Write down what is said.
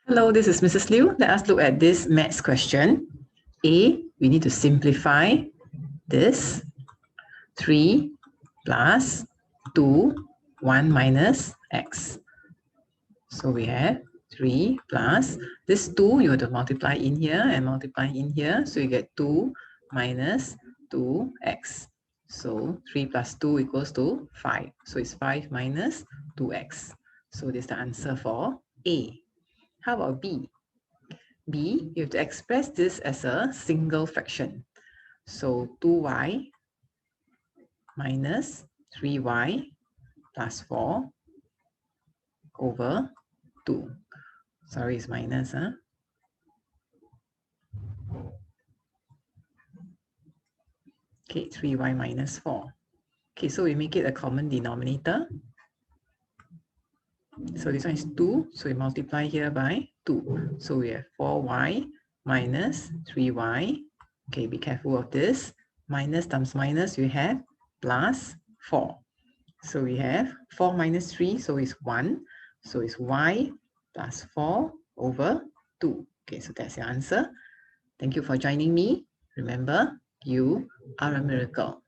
Hello, this is Mrs. Lew. Let us look at this maths question. A, we need to simplify this. 3 plus 2, 1 minus x. So we have 3 plus, this 2 you have to multiply in here and multiply in here. So you get 2 minus 2x. So 3 plus 2 equals to 5. So it's 5 minus 2x. So this is the answer for A. How about B? B, you have to express this as a single fraction. So 2y minus 3y plus 4 over 2. Sorry, it's minus, huh? Okay, 3y minus 4. Okay, so we make it a common denominator. So this one is 2, so we multiply here by 2. So we have 4y minus 3y. Okay, be careful of this. Minus times minus, we have plus 4. So we have 4 minus 3, so it's 1. So it's y plus 4 over 2. Okay, so that's your answer. Thank you for joining me. Remember, you are a miracle.